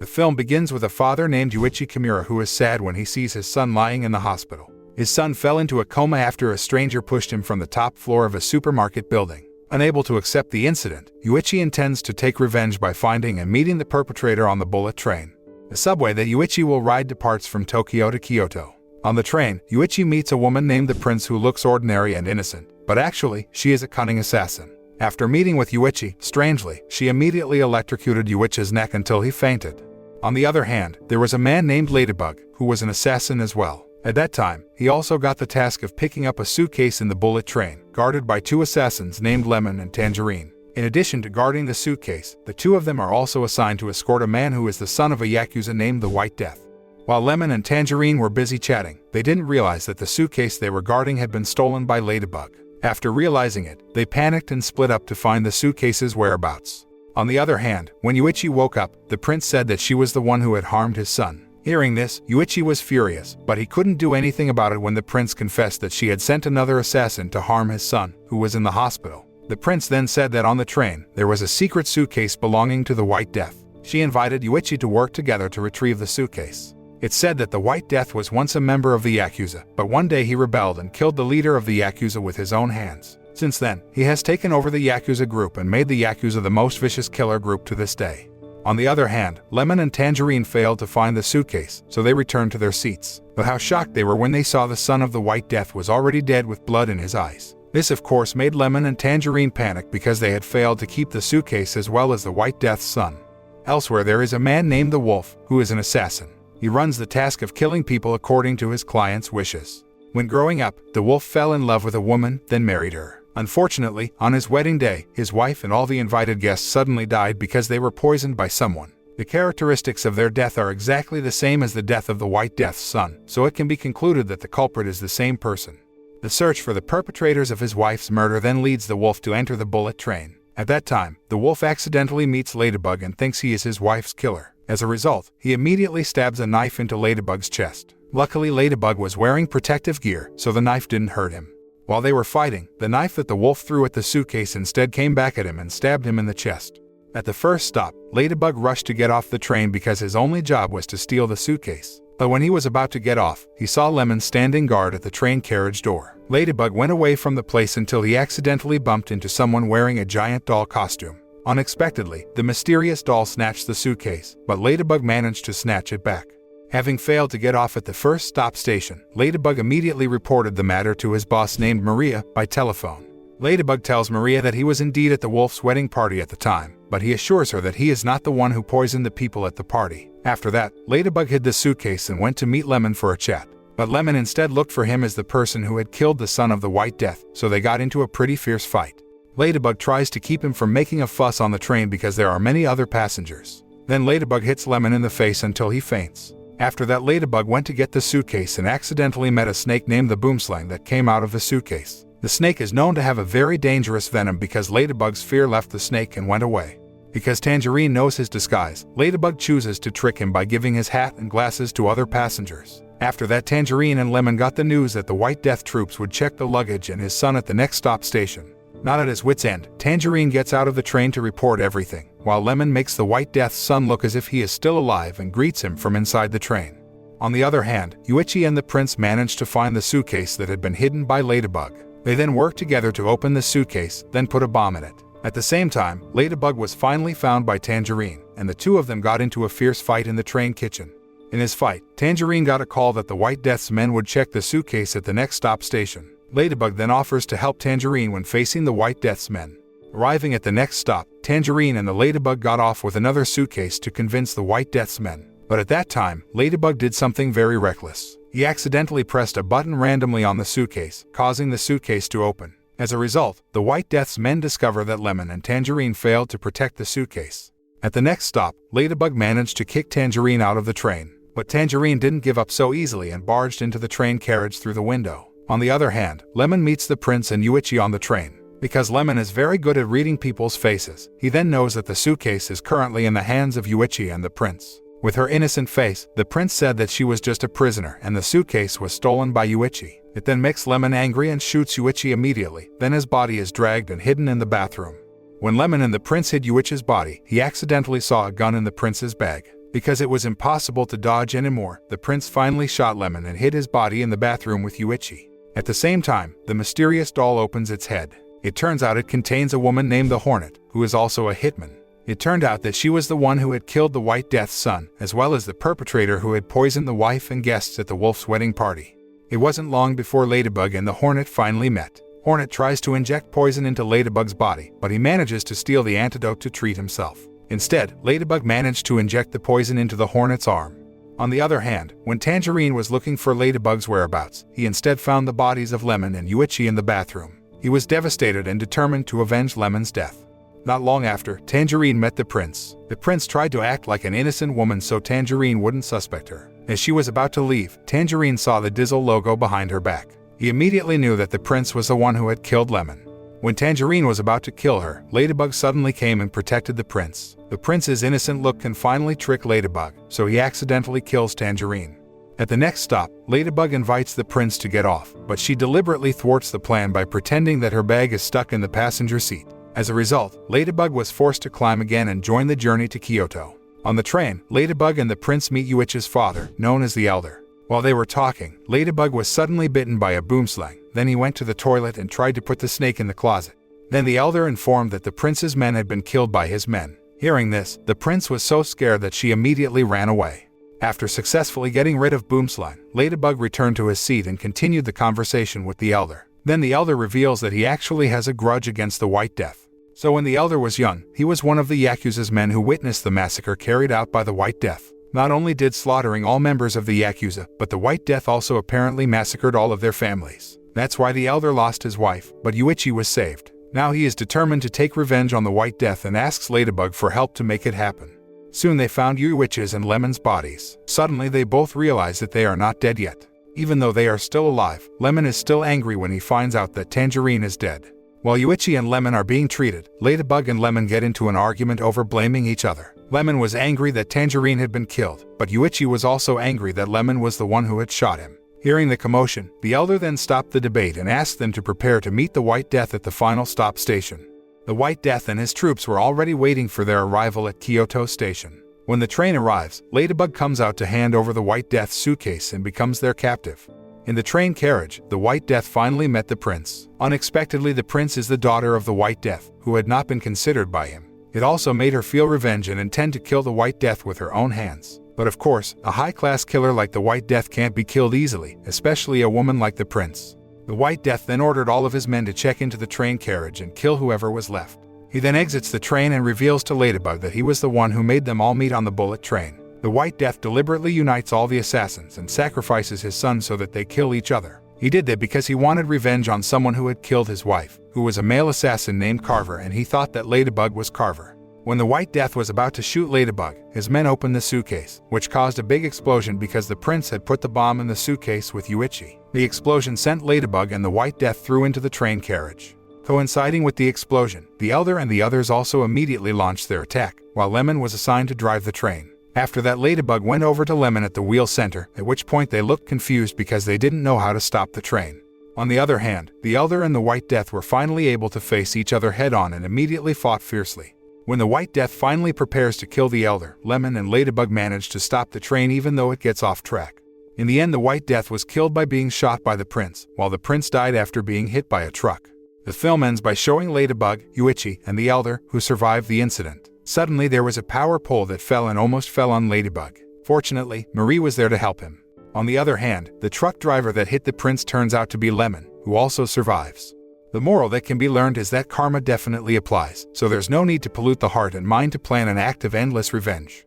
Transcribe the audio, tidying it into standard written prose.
film begins with a father named Yuichi Kimura who is sad when he sees his son lying in the hospital. His son fell into a coma after a stranger pushed him from the top floor of a supermarket building. Unable to accept the incident, Yuichi intends to take revenge by finding and meeting the perpetrator on the bullet train. The subway that Yuichi will ride departs from Tokyo to Kyoto. On the train, Yuichi meets a woman named the Prince who looks ordinary and innocent, but actually, she is a cunning assassin. After meeting with Yuichi, strangely, she immediately electrocuted Yuichi's neck until he fainted. On the other hand, there was a man named Ladybug, who was an assassin as well. At that time, he also got the task of picking up a suitcase in the bullet train, guarded by two assassins named Lemon and Tangerine. In addition to guarding the suitcase, the two of them are also assigned to escort a man who is the son of a Yakuza named the White Death. While Lemon and Tangerine were busy chatting, they didn't realize that the suitcase they were guarding had been stolen by Ladybug. After realizing it, they panicked and split up to find the suitcase's whereabouts. On the other hand, when Yuichi woke up, the prince said that she was the one who had harmed his son. Hearing this, Yuichi was furious, but he couldn't do anything about it when the prince confessed that she had sent another assassin to harm his son, who was in the hospital. The prince then said that on the train, there was a secret suitcase belonging to the White Death. She invited Yuichi to work together to retrieve the suitcase. It's said that the White Death was once a member of the Yakuza, but one day he rebelled and killed the leader of the Yakuza with his own hands. Since then, he has taken over the Yakuza group and made the Yakuza the most vicious killer group to this day. On the other hand, Lemon and Tangerine failed to find the suitcase, so they returned to their seats. But how shocked they were when they saw the son of the White Death was already dead with blood in his eyes. This of course made Lemon and Tangerine panic because they had failed to keep the suitcase as well as the White Death's son. Elsewhere there is a man named the Wolf, who is an assassin. He runs the task of killing people according to his client's wishes. When growing up, the Wolf fell in love with a woman, then married her. Unfortunately, on his wedding day, his wife and all the invited guests suddenly died because they were poisoned by someone. The characteristics of their death are exactly the same as the death of the White Death's son, so it can be concluded that the culprit is the same person. The search for the perpetrators of his wife's murder then leads the Wolf to enter the bullet train. At that time, the Wolf accidentally meets Ladybug and thinks he is his wife's killer. As a result, he immediately stabs a knife into Ladybug's chest. Luckily, Ladybug was wearing protective gear, so the knife didn't hurt him. While they were fighting, the knife that the Wolf threw at the suitcase instead came back at him and stabbed him in the chest. At the first stop, Ladybug rushed to get off the train because his only job was to steal the suitcase. But when he was about to get off, he saw Lemon standing guard at the train carriage door. Ladybug went away from the place until he accidentally bumped into someone wearing a giant doll costume. Unexpectedly, the mysterious doll snatched the suitcase, but Ladybug managed to snatch it back. Having failed to get off at the first stop station, Ladybug immediately reported the matter to his boss named Maria by telephone. Ladybug tells Maria that he was indeed at the Wolf's wedding party at the time, but he assures her that he is not the one who poisoned the people at the party. After that, Ladybug hid the suitcase and went to meet Lemon for a chat. But Lemon instead looked for him as the person who had killed the son of the White Death, so they got into a pretty fierce fight. Ladybug tries to keep him from making a fuss on the train because there are many other passengers. Then Ladybug hits Lemon in the face until he faints. After that, Ladybug went to get the suitcase and accidentally met a snake named the Boomslang that came out of the suitcase. The snake is known to have a very dangerous venom because Ladybug's fear left the snake and went away. Because Tangerine knows his disguise, Ladybug chooses to trick him by giving his hat and glasses to other passengers. After that, Tangerine and Lemon got the news that the White Death troops would check the luggage and his son at the next stop station. Not at his wit's end, Tangerine gets out of the train to report everything, while Lemon makes the White Death's son look as if he is still alive and greets him from inside the train. On the other hand, Yuichi and the prince manage to find the suitcase that had been hidden by Ladybug. They then work together to open the suitcase, then put a bomb in it. At the same time, Ladybug was finally found by Tangerine, and the two of them got into a fierce fight in the train kitchen. In his fight, Tangerine got a call that the White Death's men would check the suitcase at the next stop station. Ladybug then offers to help Tangerine when facing the White Death's men. Arriving at the next stop, Tangerine and the Ladybug got off with another suitcase to convince the White Death's men. But at that time, Ladybug did something very reckless. He accidentally pressed a button randomly on the suitcase, causing the suitcase to open. As a result, the White Death's men discover that Lemon and Tangerine failed to protect the suitcase. At the next stop, Ladybug managed to kick Tangerine out of the train. But Tangerine didn't give up so easily and barged into the train carriage through the window. On the other hand, Lemon meets the prince and Yuichi on the train. Because Lemon is very good at reading people's faces, he then knows that the suitcase is currently in the hands of Yuichi and the prince. With her innocent face, the prince said that she was just a prisoner and the suitcase was stolen by Yuichi. It then makes Lemon angry and shoots Yuichi immediately, then his body is dragged and hidden in the bathroom. When Lemon and the prince hid Yuichi's body, he accidentally saw a gun in the prince's bag. Because it was impossible to dodge anymore, the prince finally shot Lemon and hid his body in the bathroom with Yuichi. At the same time, the mysterious doll opens its head. It turns out it contains a woman named the Hornet, who is also a hitman. It turned out that she was the one who had killed the White Death's son, as well as the perpetrator who had poisoned the wife and guests at the Wolf's wedding party. It wasn't long before Ladybug and the Hornet finally met. Hornet tries to inject poison into Ladybug's body, but he manages to steal the antidote to treat himself. Instead, Ladybug managed to inject the poison into the Hornet's arm. On the other hand, when Tangerine was looking for Ladybug's whereabouts, he instead found the bodies of Lemon and Yuichi in the bathroom. He was devastated and determined to avenge Lemon's death. Not long after, Tangerine met the prince. The prince tried to act like an innocent woman so Tangerine wouldn't suspect her. As she was about to leave, Tangerine saw the Dizzle logo behind her back. He immediately knew that the prince was the one who had killed Lemon. When Tangerine was about to kill her, Ladybug suddenly came and protected the prince. The prince's innocent look can finally trick Ladybug, so he accidentally kills Tangerine. At the next stop, Ladybug invites the prince to get off, but she deliberately thwarts the plan by pretending that her bag is stuck in the passenger seat. As a result, Ladybug was forced to climb again and join the journey to Kyoto. On the train, Ladybug and the prince meet Yuichi's father, known as the Elder. While they were talking, Ladybug was suddenly bitten by a boomslang. Then he went to the toilet and tried to put the snake in the closet. Then the Elder informed that the prince's men had been killed by his men. Hearing this, the prince was so scared that she immediately ran away. After successfully getting rid of Boomslang, Ladybug returned to his seat and continued the conversation with the Elder. Then the Elder reveals that he actually has a grudge against the White Death. So when the Elder was young, he was one of the Yakuza's men who witnessed the massacre carried out by the White Death. Not only did slaughtering all members of the Yakuza, but the White Death also apparently massacred all of their families. That's why the Elder lost his wife, but Yuichi was saved. Now he is determined to take revenge on the White Death and asks Ladybug for help to make it happen. Soon they found Yuichi's and Lemon's bodies. Suddenly they both realize that they are not dead yet. Even though they are still alive, Lemon is still angry when he finds out that Tangerine is dead. While Yuichi and Lemon are being treated, Ladybug and Lemon get into an argument over blaming each other. Lemon was angry that Tangerine had been killed, but Yuichi was also angry that Lemon was the one who had shot him. Hearing the commotion, the Elder then stopped the debate and asked them to prepare to meet the White Death at the final stop station. The White Death and his troops were already waiting for their arrival at Kyoto Station. When the train arrives, Ladybug comes out to hand over the White Death's suitcase and becomes their captive. In the train carriage, the White Death finally met the prince. Unexpectedly, the prince is the daughter of the White Death, who had not been considered by him. It also made her feel revenge and intend to kill the White Death with her own hands. But of course, a high-class killer like the White Death can't be killed easily, especially a woman like the prince. The White Death then ordered all of his men to check into the train carriage and kill whoever was left. He then exits the train and reveals to Ladybug that he was the one who made them all meet on the bullet train. The White Death deliberately unites all the assassins and sacrifices his son so that they kill each other. He did that because he wanted revenge on someone who had killed his wife, who was a male assassin named Carver, and he thought that Ladybug was Carver. When the White Death was about to shoot Ladybug, his men opened the suitcase, which caused a big explosion because the prince had put the bomb in the suitcase with Yuichi. The explosion sent Ladybug and the White Death through into the train carriage. Coinciding with the explosion, the Elder and the others also immediately launched their attack, while Lemon was assigned to drive the train. After that, Ladybug went over to Lemon at the wheel center, at which point they looked confused because they didn't know how to stop the train. On the other hand, the Elder and the White Death were finally able to face each other head-on and immediately fought fiercely. When the White Death finally prepares to kill the Elder, Lemon and Ladybug manage to stop the train even though it gets off track. In the end, the White Death was killed by being shot by the prince, while the prince died after being hit by a truck. The film ends by showing Ladybug, Yuichi, and the Elder, who survived the incident. Suddenly there was a power pole that fell and almost fell on Ladybug. Fortunately, Marie was there to help him. On the other hand, the truck driver that hit the prince turns out to be Lemon, who also survives. The moral that can be learned is that karma definitely applies, so there's no need to pollute the heart and mind to plan an act of endless revenge.